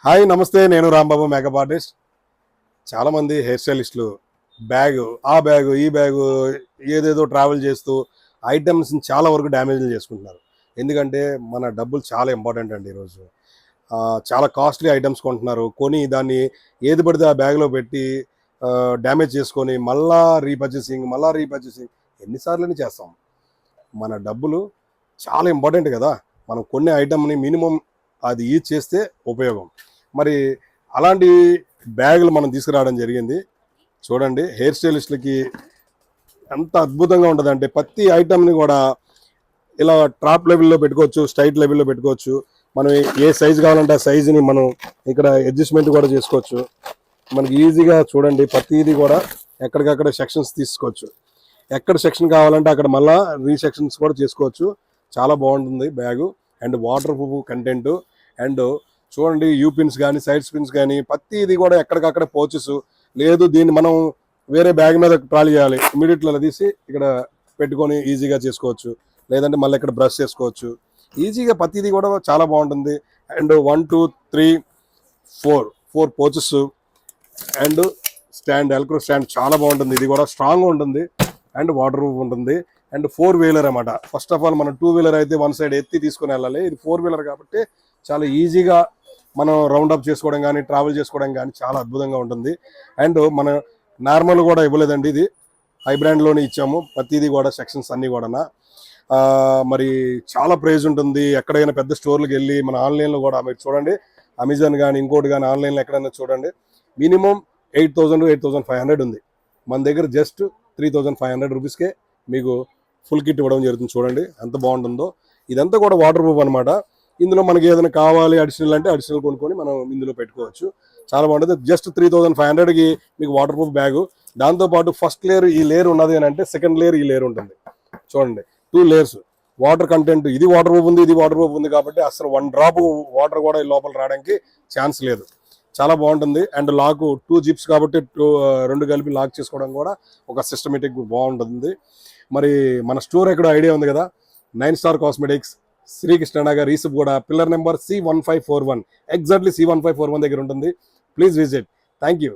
Hi నమస్తే, నేను Rambabu makeup artist. చాలామంది హెయిర్ స్టైలిస్టులు బ్యాగు ఈ బ్యాగు ఏదేదో ట్రావెల్ చేస్తూ ఐటమ్స్ని చాలా వరకు డ్యామేజ్లు చేసుకుంటున్నారు. ఎందుకంటే మన డబ్బులు చాలా ఇంపార్టెంట్ అండి ఈరోజు. చాలా కాస్ట్లీ ఐటమ్స్ కొంటున్నారు, కొని దాన్ని ఏది పడితే ఆ బ్యాగ్లో పెట్టి డ్యామేజ్ చేసుకొని మళ్ళా రీపర్చేసింగ్ ఎన్నిసార్లని చేస్తాం. మన డబ్బులు చాలా ఇంపార్టెంట్ కదా. మనం కొనే ఐటమ్ని మినిమం అది యూజ్ చేస్తే ఉపయోగం. మరి అలాంటి బ్యాగులు మనం తీసుకురావడం జరిగింది. చూడండి, హెయిర్ స్టైలిస్టులకి ఎంత అద్భుతంగా ఉంటుందంటే ప్రతి ఐటమ్ని కూడా ఇలా టాప్ లెవెల్లో పెట్టుకోవచ్చు, స్ట్రైట్ లెవెల్లో పెట్టుకోవచ్చు. మనం ఏ సైజు కావాలంటే ఆ సైజుని మనం ఇక్కడ అడ్జస్ట్మెంట్ కూడా చేసుకోవచ్చు. మనకి ఈజీగా చూడండి, ప్రతిదీ కూడా ఎక్కడికక్కడ సెక్షన్స్ తీసుకోవచ్చు. ఎక్కడ సెక్షన్ కావాలంటే అక్కడ మళ్ళీ రీసెక్షన్స్ కూడా చేసుకోవచ్చు. చాలా బాగుంటుంది bag. And water proof content. And చూడండి, యూ పిన్స్ కానీ సైడ్ పిన్స్ కానీ ప్రతిదీ కూడా ఎక్కడికక్కడ పోచెస్ లేదు. దీన్ని మనం వేరే బ్యాగ్ మీద ట్రాలీ చేయాలి, ఇమీడియట్గా తీసి ఇక్కడ పెట్టుకొని ఈజీగా చేసుకోవచ్చు. లేదంటే మళ్ళీ ఇక్కడ బ్రష్ చేసుకోవచ్చు ఈజీగా. ప్రతిదీ కూడా చాలా బాగుంటుంది. And 1 2 3 4 pouches and stand, velcro stand చాలా బాగుంటుంది. ఇది కూడా స్ట్రాంగ్గా ఉంటుంది అండ్ వాటర్ ప్రూఫ్ ఉంటుంది. అండ్ 4 వీలర్ అన్నమాట. ఫస్ట్ ఆఫ్ ఆల్ మనం 2 వీలర్ అయితే వన్ సైడ్ ఎత్తి తీసుకుని వెళ్ళాలి. ఇది 4 వీలర్ కాబట్టి చాలా ఈజీగా మనం రౌండ్ అప్ చేసుకోవడం కానీ ట్రావెల్ చేసుకోవడం కానీ చాలా అద్భుతంగా ఉంటుంది. అండ్ మన నార్మల్ కూడా ఇవ్వలేదండి, ఇది హై బ్రాండ్లోనే ఇచ్చాము. ప్రతిదీ కూడా సెక్షన్స్ అన్నీ కూడా మరి చాలా ప్రైజ్ ఉంటుంది. ఎక్కడైనా పెద్ద స్టోర్లకు వెళ్ళి మన ఆన్లైన్లో కూడా మీరు చూడండి, అమెజాన్ కానీ ఇంకోటి కానీ ఆన్లైన్లో ఎక్కడైనా చూడండి, మినిమం 8,000 8,500 ఉంది. మన దగ్గర జస్ట్ 3,500 రూపీస్కే మీకు ఫుల్ కిట్ ఇవ్వడం జరుగుతుంది. చూడండి ఎంత బాగుంటుందో. ఇదంతా కూడా వాటర్ ప్రూఫ్ అనమాట. ఇందులో మనకి ఏదైనా కావాలి అడిషనల్ అంటే అడిషనల్ కొనుక్కొని మనం ఇందులో పెట్టుకోవచ్చు. చాలా బాగుంటుంది. జస్ట్ 3,500కి మీకు వాటర్ ప్రూఫ్ బ్యాగు. దాంతోపాటు ఫస్ట్ లేయర్ ఈ లేయర్ ఉన్నది అని అంటే సెకండ్ లేయర్ ఈ లేయర్ ఉంటుంది. చూడండి, 2 లేయర్స్ వాటర్ కంటెంట్. ఇది వాటర్ ప్రూఫ్ ఉంది, ఇది వాటర్ ప్రూఫ్ ఉంది కాబట్టి అసలు 1 డ్రాప్ వాటర్ కూడా లోపల రావడానికి ఛాన్స్ లేదు. చాలా బాగుంటుంది. అండ్ లాక్ 2 జిప్స్ కాబట్టి 2 కలిపి లాక్ చేసుకోవడం కూడా ఒక సిస్టమేటిక్ బాగుంటుంది. మరి మన స్టోర్ ఎక్కడ ఐడియా ఉంది కదా, 9 స్టార్ కాస్మెటిక్స్, శ్రీకృష్ణనగర్, ఈసప్ కూడా, pillar number C1541, exactly C1541 దగ్గర ఉంటుంది. Please visit. Thank you.